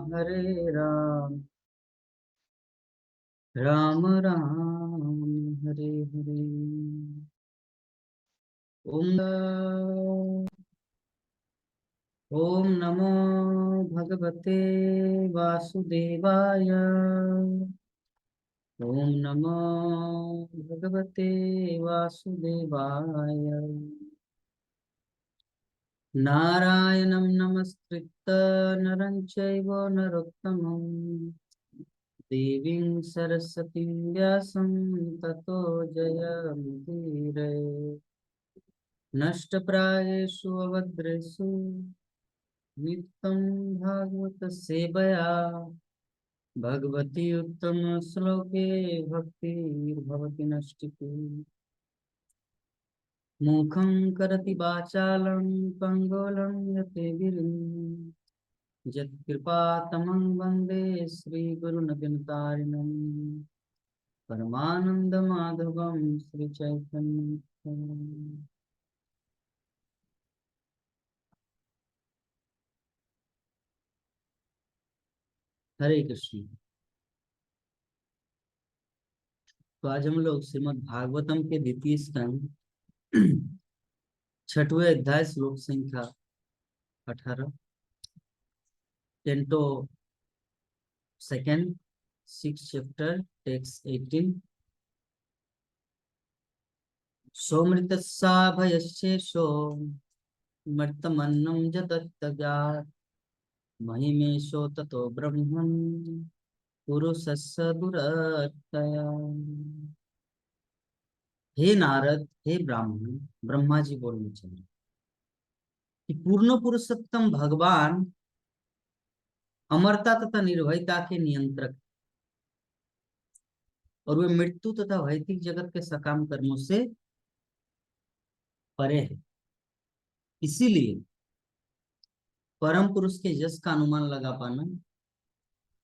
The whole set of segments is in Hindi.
हरे राम राम राम हरे हरे। ओम ओम नमो भगवते वासुदेवाय। ओम नमो भगवते वासुदेवाय। नारायणं नमस्कृत्य नरं चैव नरोत्तमं देवीं सरस्वतीं व्यासं ततो जयमुदीरये। नष्टप्रायेषु अभद्रेषु नित्यं भागवत सेवया भगवती उत्तम श्लोके भक्तिर्भवति नष्टिकी। मुखं करति वाचालं पंगोलं यते गिरिं यत्कृपातमं वन्दे श्रीगुरुनविनतारिणं परमानन्दमाधवं श्रीचैतन्यम्। हरे कृष्ण। तो आज हम लोग श्रीमद् भागवतम के द्वितीय स्कंद छठवें अध्याय श्लोक संख्या 18 टेंटो सेकंड 6 चैप्टर टेक्स्ट 18 सोमृतस्सा भयश्चेषो मर्तमन्नं जदत्तगात् महिमेशो ततो ब्रह्मन् पुरुषस्य दुरत्तया। हे नारद, हे ब्राह्मण, ब्रह्मा जी बोलने चले कि पूर्ण पुरुषोत्तम भगवान अमरता तथा निर्भयता के नियंत्रक और वे मृत्यु तथा भौतिक जगत के सकाम कर्मों से परे है। इसीलिए परम पुरुष के यश का अनुमान लगा पाना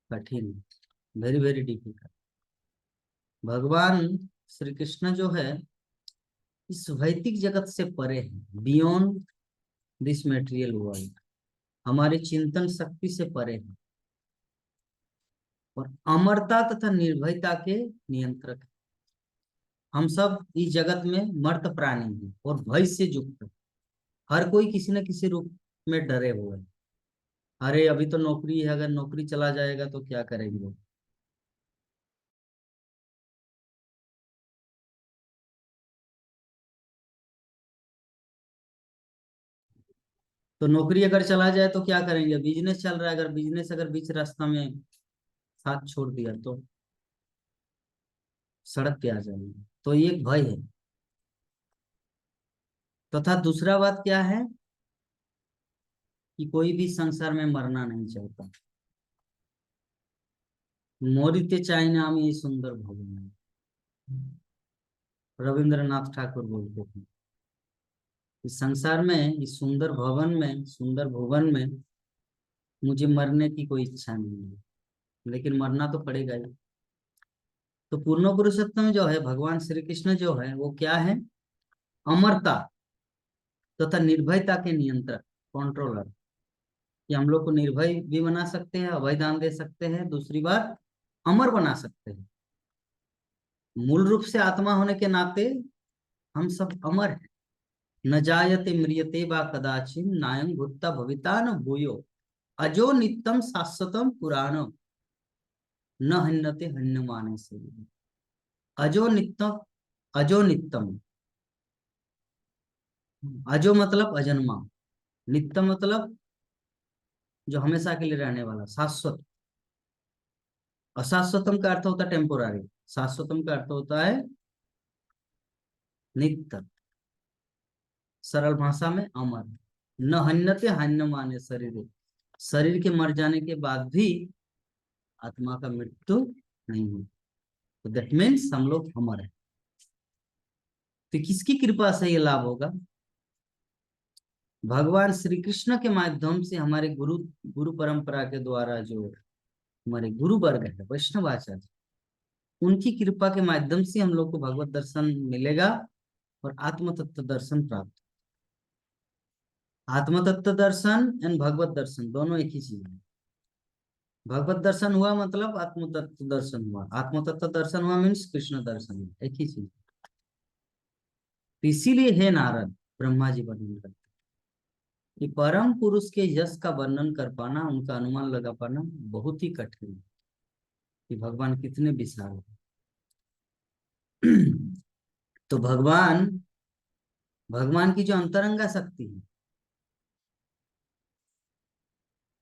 कठिन है, वेरी वेरी डिफिकल्ट। भगवान श्री कृष्ण जो है इस भौतिक जगत से परे है, बियॉन्ड दिस मेटेरियल वर्ल्ड, हमारे चिंतन शक्ति से परे है और अमरता तथा निर्भयता के नियंत्रक है। हम सब इस जगत में मर्त प्राणी हैं और भय से युक्त है। हर कोई किसी न किसी रूप में डरे हुए हैं। अरे अभी तो नौकरी है, अगर नौकरी चला जाएगा तो क्या करेंगे। तो नौकरी अगर चला जाए तो क्या करेंगे। बिजनेस चल रहा है, अगर बिजनेस अगर बीच रास्ता में साथ छोड़ दिया तो सड़क पे आ जाएंगे। तो ये एक भय है। तथा दूसरा बात क्या है कि कोई भी संसार में मरना नहीं चाहता। मोरिते चाइना सुंदर भवन, रविंद्रनाथ ठाकुर बोलते थे। इस संसार में, इस सुंदर भवन में, सुंदर भुवन में मुझे मरने की कोई इच्छा नहीं है, लेकिन मरना तो पड़ेगा ही। तो पूर्ण पुरुषोत्तम जो है भगवान श्री कृष्ण जो है वो क्या है, अमरता तथा निर्भयता के नियंत्रक, कंट्रोलर। कि हम लोग को निर्भय भी बना सकते हैं, अभय दान दे सकते हैं, दूसरी बात अमर बना सकते हैं। मूल रूप से आत्मा होने के नाते हम सब अमर हैं। न जायते म्रियते वा कदाचिन नायं भूत्वा भविता न भूयो अजो नित्यम शाश्वतम पुराणो न हन्यते हन्यमाने से। अजो नित्यम, अजो नित्यम, अजो मतलब अजन्मा, नित्य मतलब जो हमेशा के लिए रहने वाला, शाश्वत। अशाश्वतम का अर्थ होता है टेम्पोरारी, शाश्वतम का अर्थ होता है नित्य। सरल भाषा में अमर। न हन्यते हन्य माने शरीर, शरीर के मर जाने के बाद भी आत्मा का मृत्यु नहीं हो। तो दैट मीन्स हम लोग अमर है। तो किसकी कृपा से ये लाभ होगा। भगवान श्री कृष्ण के माध्यम से हमारे गुरु गुरु परंपरा के द्वारा जो हमारे गुरु वर्ग है वैष्णवाचार्य, उनकी कृपा के माध्यम से हम लोग को भगवत दर्शन मिलेगा और आत्म तत्व दर्शन प्राप्त। आत्म तत्व दर्शन एंड भगवत दर्शन दोनों एक ही चीज है। भगवत दर्शन हुआ मतलब आत्म तत्व दर्शन हुआ, आत्म तत्व दर्शन हुआ मीन्स कृष्ण दर्शन हुआ, एक ही चीज। तो इसीलिए हे नारद, ब्रह्मा जी वर्णन करते कि परम पुरुष के यश का वर्णन कर पाना, उनका अनुमान लगा पाना बहुत ही कठिन है कि भगवान कितने विशाल हैं। तो भगवान, भगवान की जो अंतरंगा शक्ति है,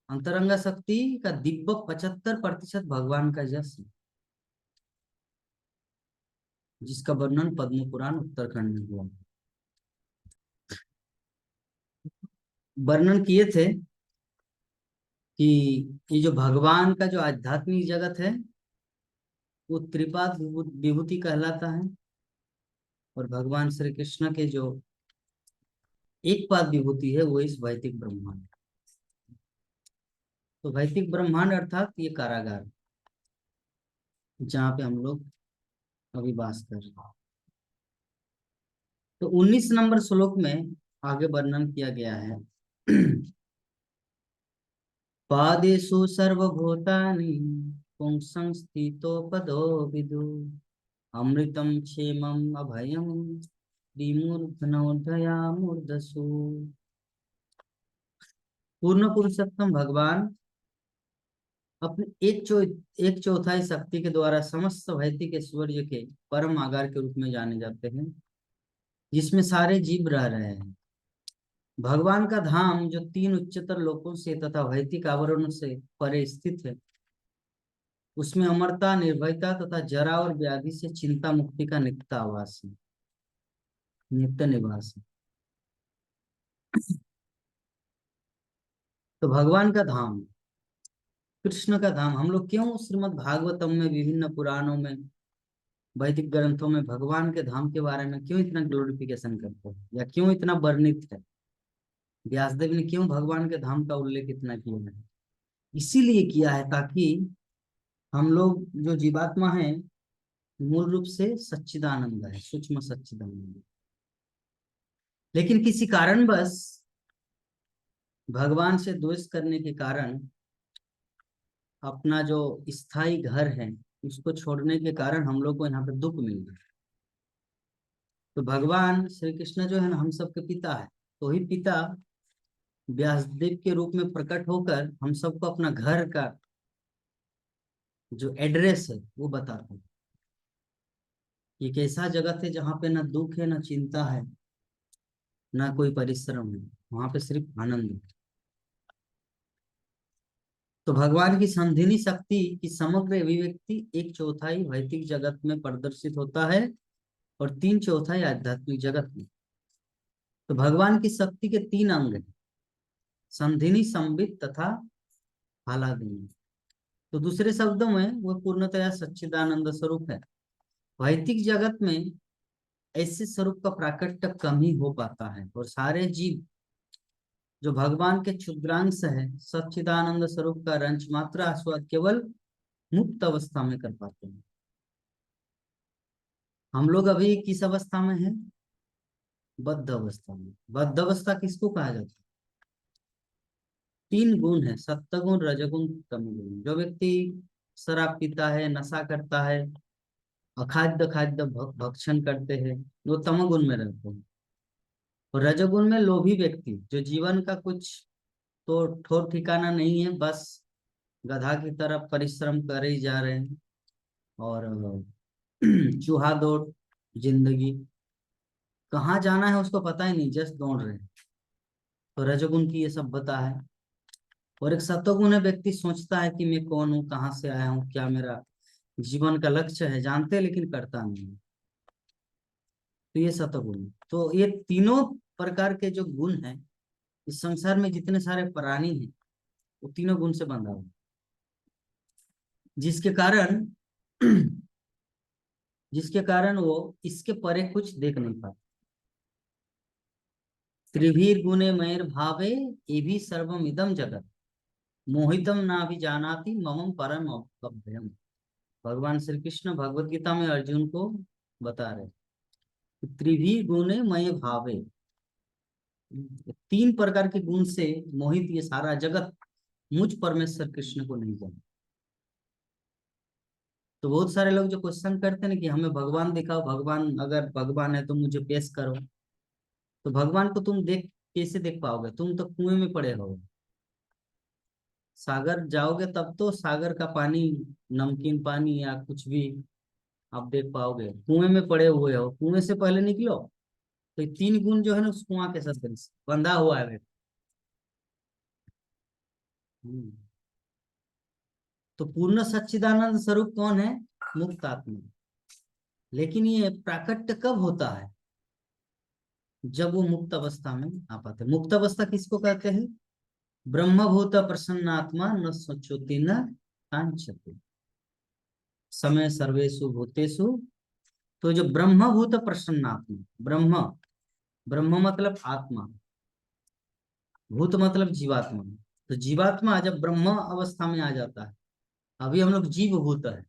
अंतरंगा शक्ति का दिव्य 75% भगवान का यश है, जिसका वर्णन पद्म पुराण उत्तरखंड में हुआ। वर्णन किए थे कि ये जो भगवान का जो आध्यात्मिक जगत है वो त्रिपाद विभूति कहलाता है, और भगवान श्री कृष्ण के जो एक पाद विभूति है वो इस वैदिक ब्रह्मांड। तो वैदिक ब्रह्मांड अर्थात ये कारागार जहाँ पे हम लोग अभी वास कर रहे हैं। तो 19 नंबर श्लोक में आगे वर्णन किया गया है। पादेषु सर्वभूतानि पुंसं स्थितो पदो विदु अमृतं क्षेमम् अभयं विमूर्धनोदया मूर्धसु। पूर्ण पुरुषोत्तम भगवान अपने एक चौथाई शक्ति के द्वारा समस्त भौतिक ऐश्वर्य के परम आगार के रूप में जाने जाते हैं, जिसमें सारे जीव रह रहे हैं। भगवान का धाम जो तीन उच्चतर लोकों से तथा भौतिक आवरणों से परे स्थित है, उसमें अमरता, निर्भयता तथा जरा और व्याधि से चिंता मुक्ति का नित्य आवास है, नित्य निवास है। तो भगवान का धाम, कृष्ण का धाम, हम लोग क्यों श्रीमद् भागवतम में, विभिन्न पुराणों में, वैदिक ग्रंथों में भगवान के धाम के बारे में क्यों इतना ग्लोरिफिकेशन करते हैं, या क्यों इतना वर्णित है? व्यासदेव ने क्यों भगवान के धाम का उल्लेख इतना किया है? इसीलिए किया है ताकि हम लोग जो जीवात्मा है मूल रूप से सच्चिदानंद है, सूक्ष्म सच्चिदानंद। लेकिन किसी कारणवश भगवान से द्वेष करने के कारण अपना जो स्थायी घर है उसको छोड़ने के कारण हम लोग को यहाँ पे दुख मिल रहा है। तो भगवान श्री कृष्ण जो है ना, हम सबके पिता है, तो ही पिता व्यासदेव के रूप में प्रकट होकर हम सबको अपना घर का जो एड्रेस है वो बताते हैं। ये एक ऐसा जगत है जहाँ पे ना दुख है, ना चिंता है, ना कोई परिश्रम है, वहां पे सिर्फ आनंद है। तो भगवान की संधिनी शक्ति की समग्र अभिव्यक्ति एक चौथाई भौतिक जगत में प्रदर्शित होता है और तीन चौथाई आध्यात्मिक जगत में। तो भगवान की शक्ति के तीन अंग हैं, संधिनी, संबित तथा आह्लादनी। तो दूसरे शब्दों में वो पूर्णतया सच्चिदानंद स्वरूप है। भौतिक जगत में ऐसे स्वरूप का प्राकट्य कम ही हो पाता है, और सारे जीव जो भगवान के क्षुद्रांश है सच्चिदानंद स्वरूप का रंच मात्र आस्वाद केवल मुक्त अवस्था में कर पाते हैं। हम लोग अभी किस अवस्था में हैं? बद्ध अवस्था में। बद्ध अवस्था किसको कहा जाता है? तीन गुण है, सत्वगुण, रजगुण, तमोगुण। जो व्यक्ति शराब पीता है, नशा करता है, अखाद्य खाद्य भक्षण करते हैं, वो तमोगुण में रहते हैं। और रजोगुण में लोभी व्यक्ति, जो जीवन का कुछ तो ठौर ठिकाना नहीं है, बस गधा की तरह परिश्रम करे ही जा रहे हैं, और चूहा दौड़ जिंदगी, कहाँ जाना है उसको पता ही नहीं, जस्ट दौड़ रहे हैं। तो रजोगुण की ये सब बता है। और एक सत्वगुण है, व्यक्ति सोचता है कि मैं कौन हूँ, कहाँ से आया हूँ, क्या मेरा जीवन का लक्ष्य है, जानते हैं लेकिन करता नहीं है। तो ये सत्वगुण है। तो ये तीनों प्रकार के जो गुण हैं, इस संसार में जितने सारे प्राणी हैं वो तीनों गुण से बंधा हुआ है, जिसके कारण जिसके कारण वो इसके परे कुछ देख नहीं पाते। त्रिभीर गुणे मयर भावे ये भी सर्वम इदम जगत मोहितम ना भी जानाति ममम परम अभ्यम। भगवान श्री कृष्ण भगवत गीता में अर्जुन को बता रहे, त्रिभीर गुणे मय भावे, तीन प्रकार के गुण से मोहित ये सारा जगत मुझ परमेश्वर कृष्ण को नहीं जाना। तो बहुत सारे लोग जो क्वेश्चन करते हैं ना कि हमें भगवान दिखाओ, भगवान अगर भगवान है तो मुझे पेश करो। तो भगवान को तुम देख कैसे देख पाओगे, तुम तो कुएं में पड़े हो। सागर जाओगे तब तो सागर का पानी, नमकीन पानी या कुछ भी आप देख पाओगे। कुएं में पड़े हुए हो, कुएं से पहले निकलो तो ये तीन गुण जो है ना उस कुआं के सदृश बंधा हुआ है। हम्म। तो पूर्ण सच्चिदानंद स्वरूप कौन है? मुक्त आत्मा। लेकिन ये प्राकट्य कब होता है? जब वो मुक्त अवस्था में आ पाते हैं। मुक्त अवस्था किसको कहते हैं? ब्रह्मभूत प्रसन्नात्मा न स्वच्छोति न कांक्षति समय सर्वेषु भूतेषु। तो जो ब्रह्मभूत प्रसन्नात्मा, ब्रह्म, ब्रह्म मतलब आत्मा, भूत मतलब जीवात्मा। तो जीवात्मा जब ब्रह्म अवस्था में आ जाता है, अभी हम लोग जीव भूत है,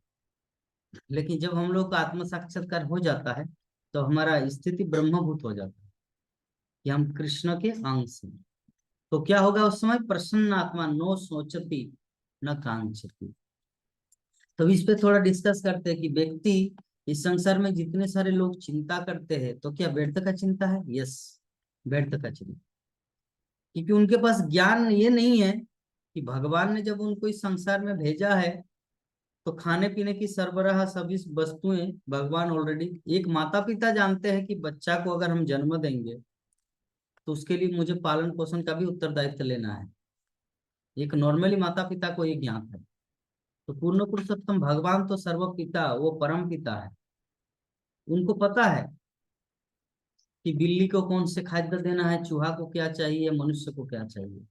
लेकिन जब हम लोग का आत्म साक्षात्कार हो जाता है तो हमारा स्थिति ब्रह्मभूत हो जाता है कि हम कृष्ण के अंश हैं। तो क्या होगा उस समय? प्रसन्न आत्मा नो सोचती न कांक्षती। तो इस पे थोड़ा डिस्कस करते हैं कि व्यक्ति इस संसार में जितने सारे लोग चिंता करते हैं तो क्या व्यर्थ का चिंता है? यस, व्यर्थ का चिंता। क्योंकि उनके पास ज्ञान ये नहीं है कि भगवान ने जब उनको इस संसार में भेजा है तो खाने पीने की सरबराह सभी वस्तुएं भगवान ऑलरेडी, एक माता पिता जानते हैं कि बच्चा को अगर हम जन्म देंगे तो उसके लिए मुझे पालन पोषण का भी उत्तरदायित्व लेना है। एक नॉर्मली माता पिता को ये ज्ञात है। तो पूर्ण पुरुषोत्तम भगवान तो सर्व पिता, वो परम पिता है। उनको पता है कि बिल्ली को कौन से खाद्य देना है, चूहा को क्या चाहिए, मनुष्य को क्या चाहिए,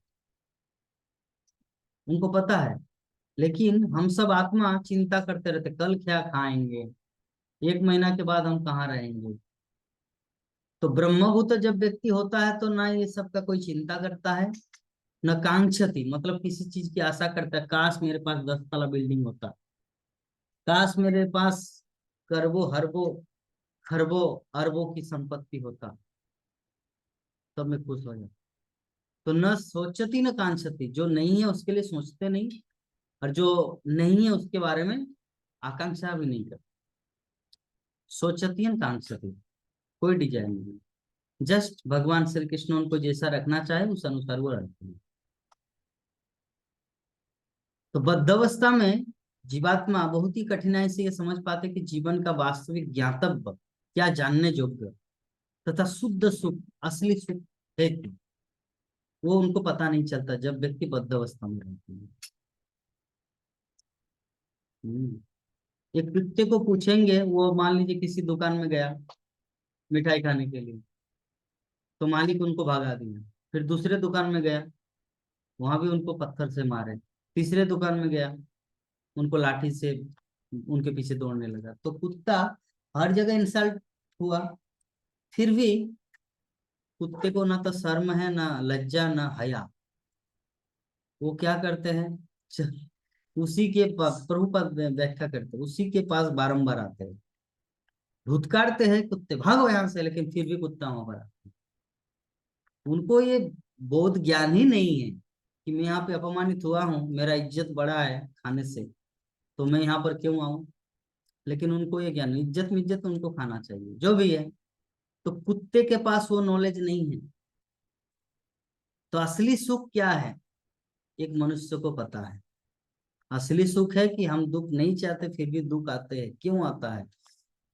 उनको पता है। लेकिन हम सब आत्मा चिंता करते रहते, कल क्या खाएंगे, एक महीना के बाद हम कहाँ रहेंगे। तो ब्रह्मभूत जब व्यक्ति होता है तो ना ये सब का कोई चिंता करता है, न कांक्षति मतलब किसी चीज की आशा करता है। काश मेरे पास 10 तला बिल्डिंग होता, काश मेरे पास करबो हरबो खरबो अरबों की संपत्ति होता, तब मैं खुश हो जाता। तो न सोचती न कांक्षती, जो नहीं है उसके लिए सोचते नहीं, और जो नहीं है उसके बारे में आकांक्षा भी नहीं करते। सोचती न कांक्षती, कोई डिजाइन नहीं, जस्ट भगवान श्री कृष्ण उनको जैसा रखना चाहे उस अनुसार वो रखते हैं। तो बद्धावस्था में जीवात्मा बहुत ही कठिनाई से ये समझ पाते कि जीवन का वास्तविक ज्ञातव्य क्या, जानने योग्य तथा शुद्ध सुख, असली सुख है क्या, वो उनको पता नहीं चलता जब व्यक्ति बद्धावस्था में रहते हैं। एक कुत्ते को पूछेंगे, वो मान लीजिए किसी दुकान में गया मिठाई खाने के लिए, तो मालिक उनको भगा दिया। फिर दूसरे दुकान में गया, वहां भी उनको पत्थर से मारे। तीसरे दुकान में गया, उनको लाठी से उनके पीछे दौड़ने लगा। तो कुत्ता हर जगह इंसल्ट हुआ, फिर भी कुत्ते को ना तो शर्म है, ना लज्जा, ना हया। वो क्या करते हैं, च- उसी के पास प्रभुपद व्याख्या करते हैं, उसी के पास बारंबार आते हैं, धुतकारते हैं कुत्ते भागो यहाँ से, लेकिन फिर भी कुत्ता वहां पर आता है। उनको ये बोध ज्ञान ही नहीं है कि मैं यहाँ पे अपमानित हुआ हूँ, मेरा इज्जत बढ़ा है खाने से, तो मैं यहाँ पर क्यों आऊं। लेकिन उनको ये ज्ञान, इज्जत में इज्जत उनको खाना चाहिए जो भी है। तो कुत्ते के पास वो नॉलेज नहीं है। तो असली सुख क्या है, एक मनुष्य को पता है। असली सुख है कि हम दुख नहीं चाहते फिर भी दुख आते हैं, क्यों आता है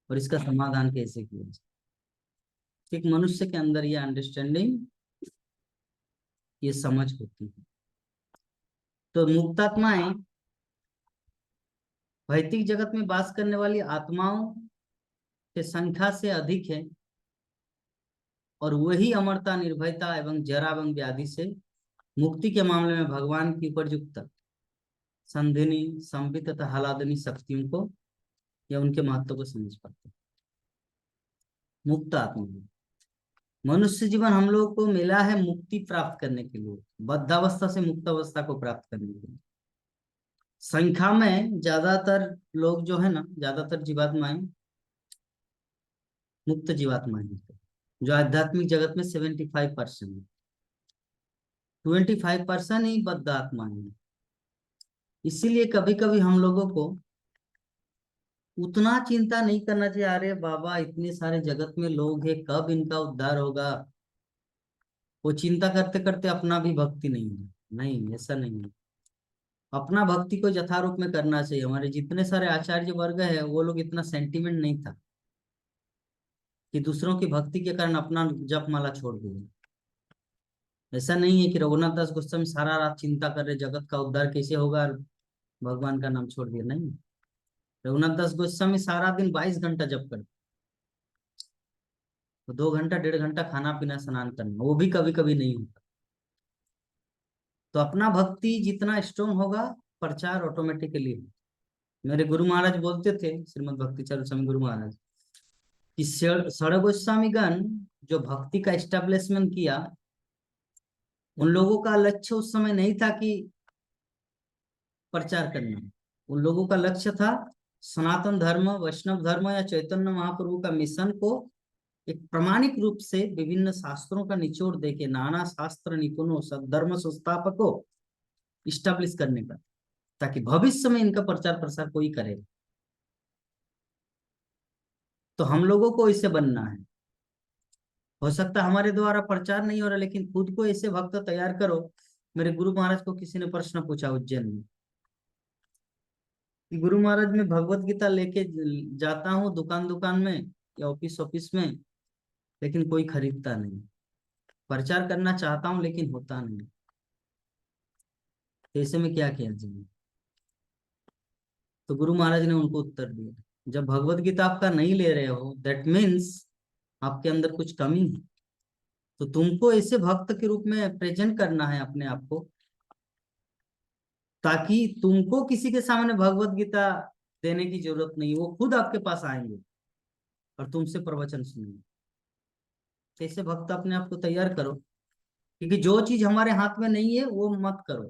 और इसका समाधान कैसे किया जाए। एक मनुष्य के अंदर ये अंडरस्टैंडिंग, ये समझ होती है। तो मुक्तात्माएं भौतिक जगत में वास करने वाली आत्माओं के संख्या से अधिक है, और वही अमरता, निर्भयता एवं जरा एवं व्याधि से मुक्ति के मामले में भगवान की उपरयुक्त संधिनी, संबित तथा हलादनी शक्तियों को या उनके महत्व को समझ पाते हैं। मुक्त आत्मा, मनुष्य जीवन हम लोग को मिला है मुक्ति प्राप्त करने के लिए, बद्धावस्था से मुक्त अवस्था को प्राप्त करने के लिए। संख्या में ज्यादातर लोग जो है ना, ज्यादातर जीवात्माएं मुक्त जीवात्माएं हैं। जो आध्यात्मिक जगत में 75%, 25% ही बद्ध आत्माएं हैं। इसीलिए कभी कभी हम लोगों को उतना चिंता नहीं करना चाहिए, अरे बाबा इतने सारे जगत में लोग हैं, कब इनका उद्धार होगा। वो चिंता करते करते अपना भी भक्ति नहीं है। नहीं, ऐसा नहीं है। अपना भक्ति को यथारूप में करना चाहिए। हमारे जितने सारे आचार्य वर्ग है, वो लोग इतना सेंटिमेंट नहीं था कि दूसरों की भक्ति के कारण अपना जप माला छोड़ दिए। ऐसा नहीं है कि रघुनाथ दास गोस्वामी सारा रात चिंता कर रहे जगत का उद्धार कैसे होगा और भगवान का नाम छोड़ दिया, नहीं। रघुनाथ दास गोस्वामी सारा दिन 22 घंटा जप करते, तो 2 घंटा 1.5 घंटा खाना पीना स्नान करना, वो भी कभी कभी नहीं होता। तो अपना भक्ति जितना स्ट्रोंग होगा, प्रचार ऑटोमेटिकली। मेरे गुरु महाराज बोलते थे, श्रीमद् भक्ति चरण स्वामी गुरु महाराज, कि षड़ गोस्वामीगण जो भक्ति का एस्टेब्लिशमेंट किया, उन लोगों का लक्ष्य उस समय नहीं था कि प्रचार करना। उन लोगों का लक्ष्य था सनातन धर्म, वैष्णव धर्म या चैतन्य महाप्रभु का मिशन को एक प्रामाणिक रूप से विभिन्न शास्त्रों का निचोड़ देके नाना शास्त्र निपुणों सद्धर्म संस्थापकों इस्टेब्लिश करने का, ताकि भविष्य में इनका प्रचार प्रसार कोई करे। तो हम लोगों को इसे बनना है। हो सकता है हमारे द्वारा प्रचार नहीं हो रहा, लेकिन खुद को ऐसे भक्त तैयार करो। मेरे गुरु महाराज को किसी ने प्रश्न पूछा उज्जैन में कि गुरु महाराज मैं भगवत गीता लेके जाता हूँ दुकान दुकान में या ऑफिस ऑफिस में, लेकिन कोई खरीदता नहीं। प्रचार करना चाहता हूँ लेकिन होता नहीं, तो ऐसे में क्या किया जाए। तो गुरु महाराज ने उनको उत्तर दिया, जब भगवत गीता आपका नहीं ले रहे हो, दैट मीन्स आपके अंदर कुछ कमी है। तो तुमको ऐसे भक्त के रूप में प्रेजेंट करना है अपने आप को, ताकि तुमको किसी के सामने भगवत गीता देने की जरूरत नहीं, वो खुद आपके पास आएंगे और तुमसे प्रवचन सुनेंगे। कैसे भक्त अपने आप को तैयार करो, क्योंकि जो चीज हमारे हाथ में नहीं है वो मत करो,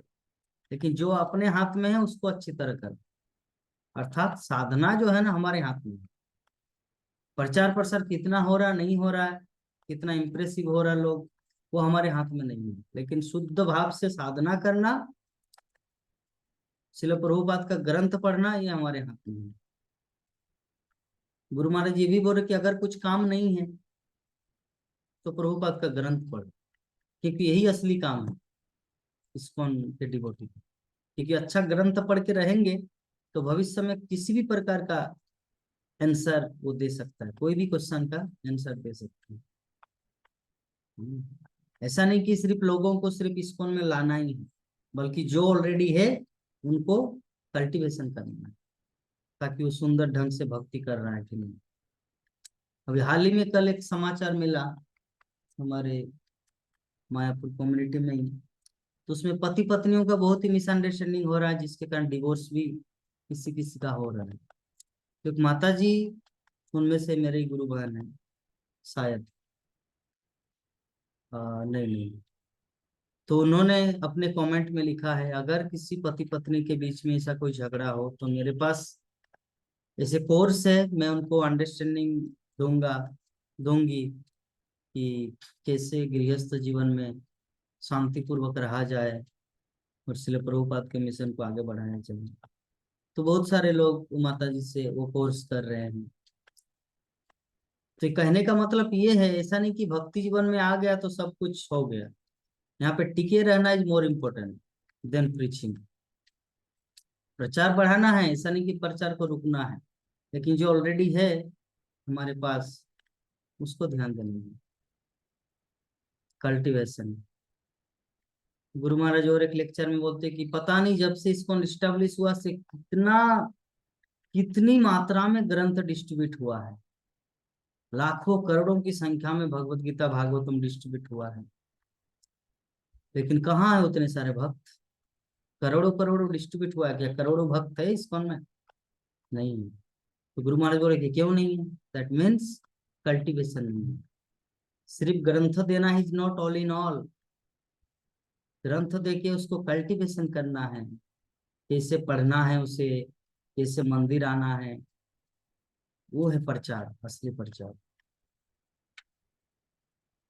लेकिन जो अपने हाथ में है उसको अच्छी तरह करो। अर्थात साधना जो है ना हमारे हाथ में है। प्रचार प्रसार कितना हो रहा नहीं हो रहा है, कितना इंप्रेसिव हो रहा है लोग, वो हमारे हाथ में नहीं है, लेकिन शुद्ध भाव से साधना करना, शिल प्रभुपाद का ग्रंथ पढ़ना, ये हमारे हाथ में है। गुरु महाराज ये भी बोल रहे कि अगर कुछ काम नहीं है तो प्रभुपाद का ग्रंथ पढ़ो, क्योंकि यही असली काम है इस्कॉन के डिवोटी का। क्योंकि अच्छा ग्रंथ पढ़ के रहेंगे तो भविष्य में किसी भी प्रकार का आंसर वो दे सकता है, कोई भी क्वेश्चन का आंसर दे सकता है। ऐसा नहीं कि सिर्फ लोगों को सिर्फ इस्कॉन में लाना ही है, बल्कि जो ऑलरेडी है उनको कल्टीवेशन करना है, ताकि वो सुंदर ढंग से भक्ति कर रहा है कि नहीं। अभी हाल ही में कल एक समाचार मिला हमारे मायापुर कम्युनिटी में ही, तो उसमें पति पत्नियों का बहुत ही मिसअंडरस्टैंडिंग हो रहा है, जिसके कारण डिवोर्स भी किसी किसी का हो रहा है। तो माता जी उनमें से मेरे ही गुरु बहन है शायद, नहीं नहीं, तो उन्होंने अपने कमेंट में लिखा है, अगर किसी पति पत्नी के बीच में ऐसा कोई झगड़ा हो तो मेरे पास ऐसे कोर्स है, मैं उनको अंडरस्टैंडिंग दूंगा दूंगी कि कैसे गृहस्थ जीवन में शांतिपूर्वक रहा जाए और श्रील प्रभुपाद के मिशन को आगे बढ़ाया जाए। तो बहुत सारे लोग माता जी से वो कोर्स कर रहे हैं। तो ये कहने का मतलब ये है, ऐसा नहीं कि भक्ति जीवन में आ गया तो सब कुछ हो गया। यहाँ पे टिके रहना is more important then preaching. प्रचार बढ़ाना है, ऐसा नहीं कि प्रचार को रुकना है, लेकिन जो ऑलरेडी है हमारे पास उसको ध्यान देना है, कल्टीवेशन। गुरु महाराज और एक लेक्चर में बोलते हैं कि पता नहीं जब से इसको इस्टेब्लिश हुआ से कितनी मात्रा में ग्रंथ डिस्ट्रीब्यूट हुआ है, लाखों करोड़ों की संख्या में भगवत गीता भागवतम डिस्ट्रीब्यूट हुआ है, लेकिन कहाँ है उतने सारे भक्त। करोड़ों करोड़ों डिस्ट्रीब्यूट हुआ है, क्या करोड़ों भक्त है इस्कॉन में? नहीं। तो गुरु महाराज बोले कि क्यों नहीं है, दैट मीन्स कल्टीवेशन नहीं है। सिर्फ ग्रंथ देना is not all in all. ग्रंथ देके उसको कल्टीवेशन करना है, कैसे पढ़ना है उसे, कैसे मंदिर आना है, वो है प्रचार, असली प्रचार।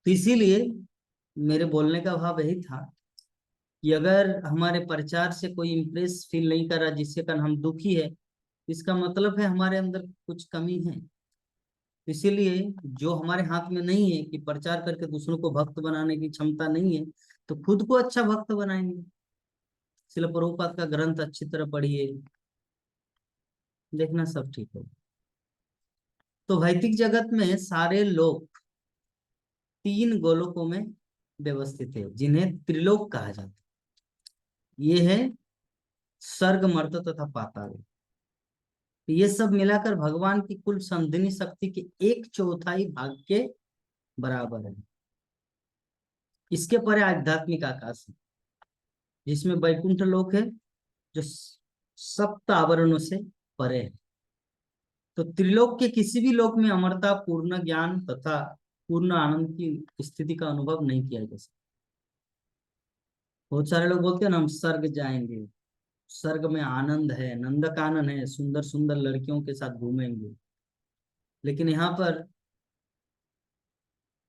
तो इसीलिए मेरे बोलने का भाव यही था कि अगर हमारे प्रचार से कोई इम्प्रेस फील नहीं कर रहा, जिससे कारण हम दुखी है, इसका मतलब है हमारे अंदर कुछ कमी है। इसीलिए जो हमारे हाथ में नहीं है कि प्रचार करके दूसरों को भक्त बनाने की क्षमता नहीं है, तो खुद को अच्छा भक्त बनाएंगे। शिल प्रभुपाद का ग्रंथ अच्छी तरह पढ़िए, देखना सब ठीक हो। तो भौतिक जगत में सारे लोग तीन गोलोकों में व्यवस्थित है, जिन्हें त्रिलोक कहा जाता है। ये है स्वर्ग, मर्त्य तथा पाताल। ये सब मिलाकर भगवान की कुल संधिनी शक्ति के एक चौथाई भाग के बराबर है। इसके परे आध्यात्मिक आकाश है, जिसमें वैकुंठ लोक है, जो सप्त आवरणों से परे है। तो त्रिलोक के किसी भी लोक में अमरता, पूर्ण ज्ञान तथा पूर्ण आनंद की स्थिति का अनुभव नहीं किया जा सकता। बहुत सारे लोग बोलते हैं ना हम स्वर्ग जाएंगे, स्वर्ग में आनंद है, नंद कानन है, सुंदर सुंदर लड़कियों के साथ घूमेंगे। लेकिन यहाँ पर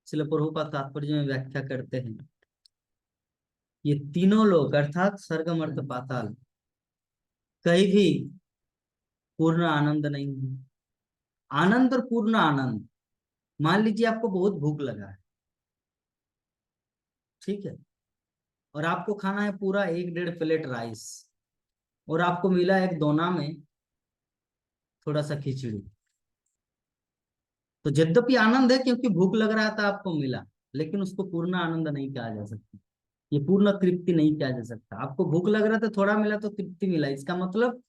श्रील प्रभुपाद तात्पर्य में व्याख्या करते हैं, ये तीनों लोग अर्थात स्वर्ग, मर्त्य, पाताल कहीं भी पूर्ण आनंद नहीं है। आनंद और पूर्ण आनंद, मान लीजिए आपको बहुत भूख लगा है, ठीक है, और आपको खाना है पूरा 1-1.5 प्लेट राइस, और आपको मिला एक दोना में थोड़ा सा खिचड़ी। तो यद्यपि आनंद है क्योंकि भूख लग रहा था आपको मिला, लेकिन उसको पूर्ण आनंद नहीं कहा जा सकता। ये पूर्ण तृप्ति नहीं कहा जा सकता। आपको भूख लग रहा था, थोड़ा मिला तो तृप्ति मिला, इसका मतलब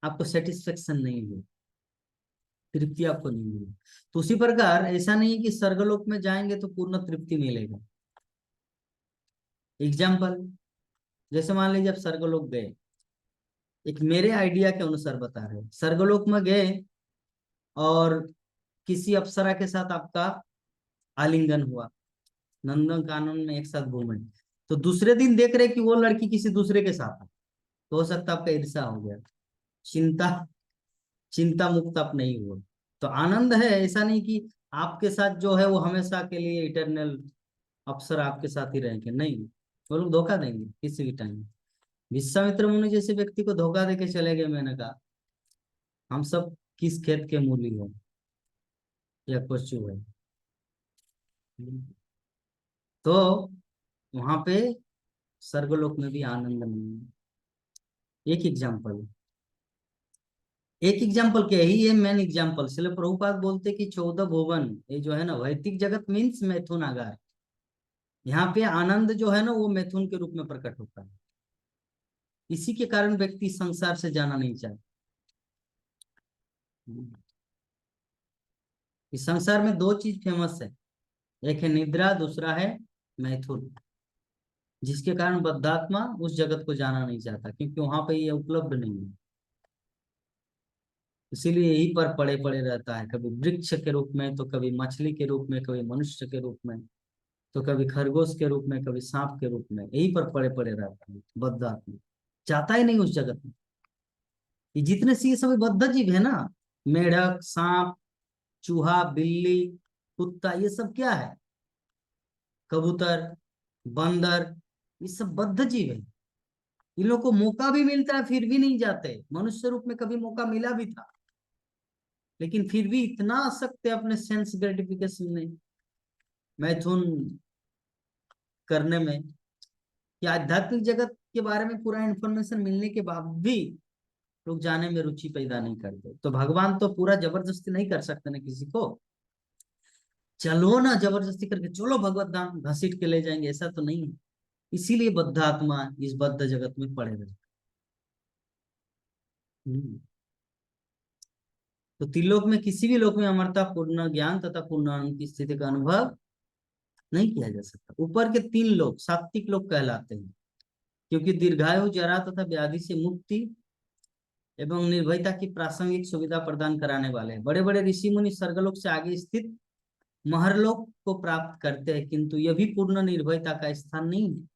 आपको सेटिस्फेक्शन नहीं हुई, तृप्ति आपको नहीं मिली। तो उसी प्रकार ऐसा नहीं है कि स्वर्गलोक में जाएंगे तो पूर्ण तृप्ति मिलेगा। एग्जाम्पल, जैसे मान लीजिए आप स्वर्गलोक गए, एक मेरे आइडिया के अनुसार बता रहे हैं, स्वर्गलोक में गए और किसी अप्सरा के साथ आपका आलिंगन हुआ, नंदन कानन में एक साथ घूमे, तो दूसरे दिन देख रहे कि वो लड़की किसी दूसरे के साथ है, तो हो सकता है आपका ईर्ष्या हो गया, चिंता चिंता मुक्त आप नहीं हुए। तो आनंद है, ऐसा नहीं कि आपके साथ जो है वो हमेशा के लिए इटरनल अप्सर आपके साथ ही रहेंगे, नहीं, वो लोग धोखा देंगे किसी भी टाइम। विश्वामित्र मुनि जैसे व्यक्ति को धोखा देके चले गए, मैंने कहा हम सब किस खेत के मूली है या पशु है। तो वहां पे स्वर्गलोक में भी आनंद नहीं है। एक एग्जाम्पल, एक एग्जाम्पल क्या ही है, मेन एग्जाम्पल इसलिए प्रभुपाद बोलते कि 14 भुवन, ये जो है ना वैदिक जगत मीन्स मैथुन आगार। यहाँ पे आनंद जो है ना वो मैथुन के रूप में प्रकट होता है। इसी के कारण व्यक्ति संसार से जाना नहीं चाहता। इस संसार में दो चीज फेमस है, एक है निद्रा, दूसरा है मैथुन, जिसके कारण बद्धात्मा उस जगत को जाना नहीं चाहता, क्योंकि वहां पे ये उपलब्ध नहीं है। इसीलिए यही पर पड़े पड़े रहता है, कभी वृक्ष के रूप में, तो कभी मछली के रूप में, कभी मनुष्य के रूप में, तो कभी खरगोश के रूप में, कभी सांप के रूप में, यही पर पड़े पड़े रहता है बद्धात्मा, जाता ही नहीं उस जगत में। ये जितने सी ये सभी बद्ध जीव है ना, मेढक, सांप, चूहा, बिल्ली, कुत्ता, ये सब क्या है, कबूतर, बंदर, ये सब बद्ध जीव है। इन लोगों को मौका भी मिलता है फिर भी नहीं जाते। मनुष्य रूप में कभी मौका मिला भी था, लेकिन फिर भी इतना आसक्त है अपने सेंस ग्रेटिफिकेशन में, मैथुन करने में, कि आध्यात्मिक जगत के बारे में पूरा इंफॉर्मेशन मिलने के बाद भी लोग जाने में रुचि पैदा नहीं करते। तो भगवान तो पूरा जबरदस्ती नहीं कर सकते ना किसी को, चलो ना जबरदस्ती करके चलो भगवत धाम घसीट के ले जाएंगे, ऐसा तो नहीं है। इसीलिए बद्ध आत्मा इस बद्ध जगत में पड़े रहे। हम्म। तो त्रिलोक में किसी भी लोक में अमरता, पूर्ण ज्ञान तथा पूर्ण आनंद की स्थिति का अनुभव नहीं किया जा सकता। ऊपर के 3 लोक सात्विक लोक कहलाते हैं, क्योंकि दीर्घायु, जरा तथा व्याधि से मुक्ति एवं निर्भयता की प्रासंगिक सुविधा प्रदान कराने वाले हैं। बड़े बड़े ऋषि मुनि स्वर्गलोक से आगे स्थित महरलोक को प्राप्त करते हैं, किंतु यह भी पूर्ण निर्भयता का स्थान नहीं है,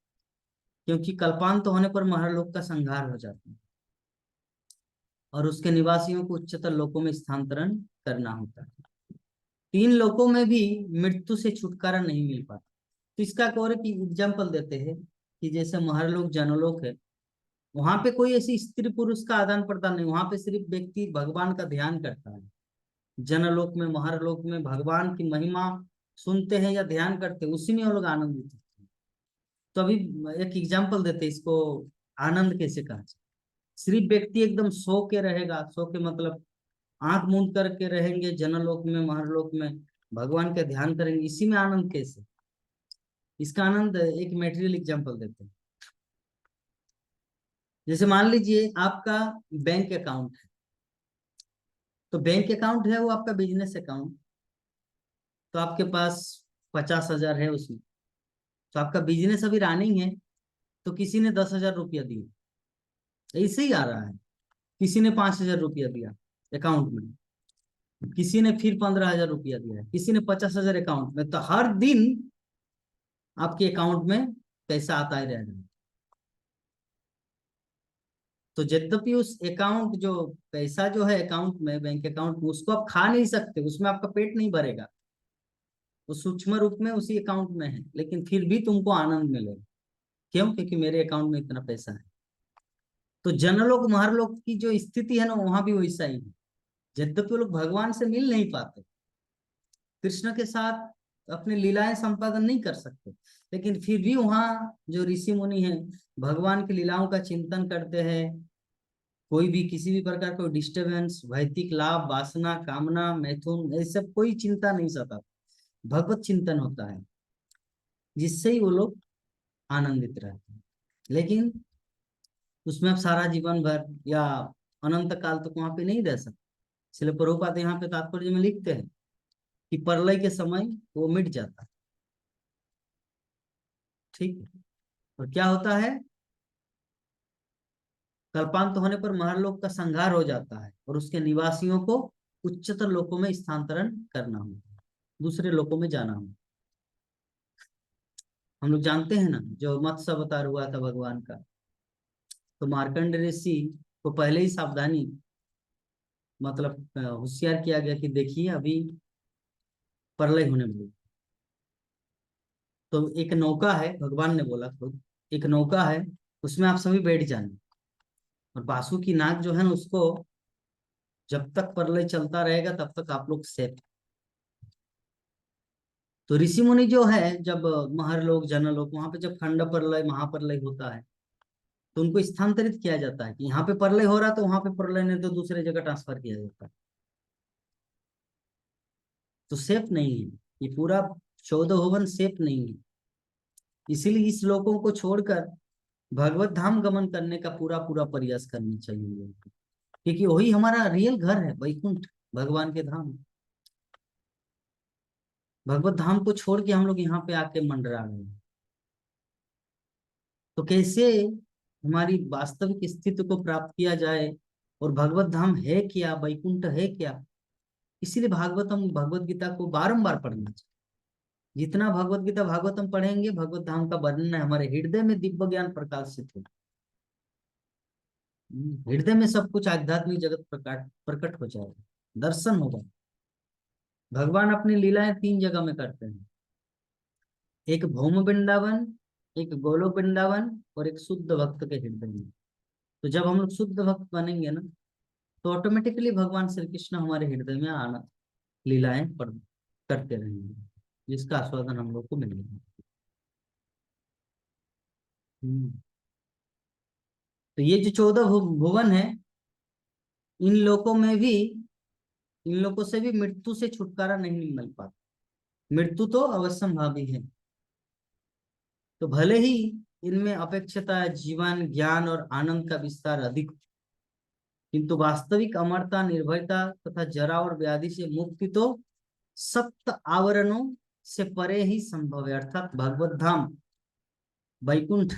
क्योंकि कल्पांत होने पर महरलोक का संहार हो जाता है और उसके निवासियों को उच्चतर लोकों में स्थानांतरण करना होता है। 3 लोकों में भी मृत्यु से छुटकारा नहीं मिल पाता। तो इसका एक और एग्जाम्पल देते हैं कि जैसे महरलोक जनलोक है, वहां पे कोई ऐसी स्त्री पुरुष का आदान प्रदान नहीं, वहां पे सिर्फ व्यक्ति भगवान का ध्यान करता है। जनलोक में महरलोक में भगवान की महिमा सुनते हैं या ध्यान करते हैं, उसी में वो लोग आनंदित होते हैं। तो अभी एक एग्जाम्पल देते हैं इसको, आनंद कैसे कहा जाए। सिर्फ व्यक्ति एकदम सो के रहेगा, सो के मतलब आंख मूंद करके रहेंगे जनलोक में महरलोक में, भगवान का ध्यान करेंगे, इसी में आनंद कैसे। इसका आनंद एक मेटेरियल एग्जाम्पल देते हैं। जैसे मान लीजिए आपका बैंक अकाउंट है, तो बैंक अकाउंट है वो आपका बिजनेस अकाउंट, तो आपके पास 50,000 है उसमें, तो आपका बिजनेस अभी रनिंग है, तो किसी ने 10,000 रुपया दिए, ऐसे ही आ रहा है। किसी ने 5,000 रुपया दिया अकाउंट में, किसी ने फिर 15,000 रुपया दिया, किसी ने 50,000 अकाउंट में, तो हर दिन आपके अकाउंट में पैसा आता ही रहेगा। तो यद्यपि उस अकाउंट जो पैसा जो है अकाउंट में, बैंक अकाउंट में, उसको आप खा नहीं सकते, उसमें आपका पेट नहीं भरेगा, वो सूक्ष्म रूप में उसी अकाउंट में है, लेकिन फिर भी तुमको आनंद मिलेगा। क्यों? क्योंकि मेरे अकाउंट में इतना पैसा है। तो जनलोक महरलोक की जो स्थिति है ना, वहां भी वैसा ही है। यद्यपि वो लोग भगवान से मिल नहीं पाते, कृष्ण के साथ अपने लीलाएं संपादन नहीं कर सकते, लेकिन फिर भी वहाँ जो ऋषि मुनि हैं भगवान की लीलाओं का चिंतन करते हैं। कोई भी किसी भी प्रकार कोई डिस्टरबेंस, भौतिक लाभ, वासना, कामना, मैथुन, ये सब कोई चिंता नहीं सता, भगवत चिंतन होता है, जिससे ही वो लोग आनंदित रहते हैं। लेकिन उसमें आप सारा जीवन भर या अनंत काल तक वहां पे नहीं रह सकते। इसलिए प्रभुपाद यहाँ पे तात्पर्य में लिखते हैं कि प्रलय के समय वो मिट जाता है। ठीक है। और क्या होता है, कल्पांत होने पर महरलोक का संहार हो जाता है और उसके निवासियों को उच्चतर लोकों में स्थानांतरण करना होता है, दूसरे लोकों में जाना होता है। हम लोग जानते हैं ना, जो मत्स्य अवतार हुआ था भगवान का, तो मार्कंड ऋषि को पहले ही सावधानी मतलब होशियार किया गया कि देखिए अभी प्रलय होने वाली। तो एक नौका है, भगवान ने बोला खुद, एक नौका है, उसमें आप सभी बैठ जाना, और बासु की नाक जो है ना उसको, जब तक प्रलय चलता रहेगा तब तक आप लोग सेफ। तो ऋषि मुनि जो है, जब महरलोक जनलोक वहां पे जब खंड प्रलय महाप्रलय होता है, तो उनको स्थानांतरित किया जाता है कि यहाँ पे प्रलय हो रहा तो वहां पे प्रलय नहीं, तो दूसरे जगह ट्रांसफर किया जाता है। तो सेफ नहीं है, ये पूरा 14 भुवन सेफ नहीं है। इसीलिए इस लोगों को छोड़कर भगवत धाम गमन करने का पूरा पूरा प्रयास करना चाहिए लोगों को। क्योंकि वही हमारा रियल घर है, वैकुंठ, भगवान के धाम। भगवत धाम को छोड़ के हम लोग यहाँ पे आके मंडरा रहे हैं। तो कैसे हमारी वास्तविक स्थिति को प्राप्त किया जाए, और भगवत धाम है क्या, वैकुंठ है क्या। इसीलिए भागवतम भगवत गीता को बारंबार पढ़ना चाहिए। जितना भगवत गीता भागवतम पढ़ेंगे, भगवत धाम का वर्णन है, हमारे हृदय में दिव्य ज्ञान प्रकाशित हो, हृदय में सब कुछ आध्यात्मिक जगत प्रकट प्रकट हो जाएगा, दर्शन होगा। भगवान अपनी लीलाएं 3 जगह में करते हैं, एक भौम वृंदावन, एक गोलोक वृंदावन, और एक शुद्ध भक्त के हृदय में। तो जब हम लोग शुद्ध भक्त बनेंगे ना, तो ऑटोमेटिकली भगवान श्री कृष्ण हमारे हृदय में आना लीलाएं करते रहेंगे, जिसका आस्वादन हम लोग को मिलेगा। हम्म। तो ये जो 14 भुवन है, इन लोकों में भी, इन लोगों से भी मृत्यु से छुटकारा नहीं मिल पाता, मृत्यु तो अवश्यंभावी है। तो भले ही इनमें अपेक्षता जीवन ज्ञान और आनंद का विस्तार अधिक, किंतु वास्तविक अमरता, निर्भयता तथा जरा और व्याधि से मुक्ति तो सप्त आवरणों से परे ही संभव है, अर्थात भगवत धाम, वैकुंठ,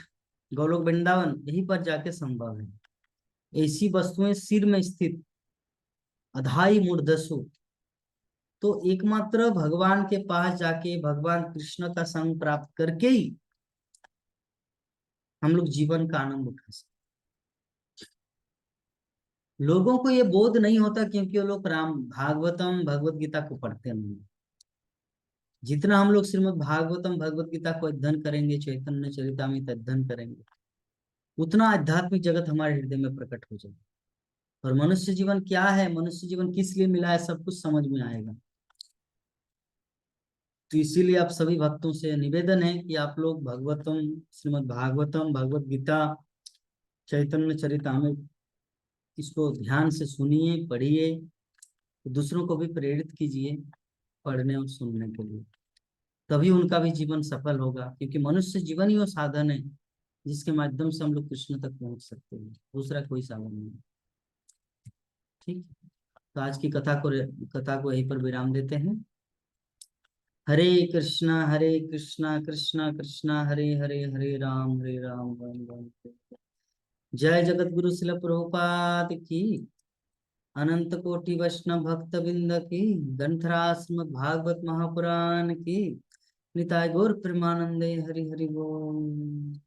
गोलोक वृंदावन, यहीं पर जाके संभव है। ऐसी वस्तुएं सिर में स्थित अधाई मूर्धसु, तो एकमात्र भगवान के पास जाके भगवान कृष्ण का संग प्राप्त करके ही हम लोग जीवन का आनंद उठा सकते। लोगों को ये बोध नहीं होता क्योंकि वो लोग राम भागवतम भगवत गीता को पढ़ते नहीं। जितना हम लोग श्रीमद् भागवतम भगवत गीता को अध्ययन करेंगे, चैतन्य चरितामृत अध्ययन करेंगे, उतना आध्यात्मिक जगत हमारे हृदय में प्रकट हो जाए। और मनुष्य जीवन क्या है, मनुष्य जीवन किस लिए मिला है, सब कुछ समझ में आएगा। तो इसीलिए आप सभी भक्तों से निवेदन है कि आप लोग भगवतम, श्रीमद् भागवतम, भगवत गीता, चैतन्य चरितामृत, इसको ध्यान से सुनिए, पढ़िए, दूसरों को भी प्रेरित कीजिए पढ़ने और सुनने के लिए। तभी उनका भी जीवन सफल होगा, क्योंकि मनुष्य जीवन ही वो साधन है जिसके माध्यम से हम लोग कृष्ण तक पहुंच सकते हैं, दूसरा कोई साधन नहीं। ठीक। तो आज की कथा को यहीं पर विराम देते हैं। हरे कृष्णा कृष्णा कृष्णा हरे हरे, हरे राम राम राम हरे हरे। जय जगत गुरु शिल प्रभुपाद की, अनंत कोटि वैष्णव भक्त बिंद की, ग्रंथराज श्रीमद् भागवत महापुराण की, निताय गौर प्रेमानंदे हरि हरि बोल।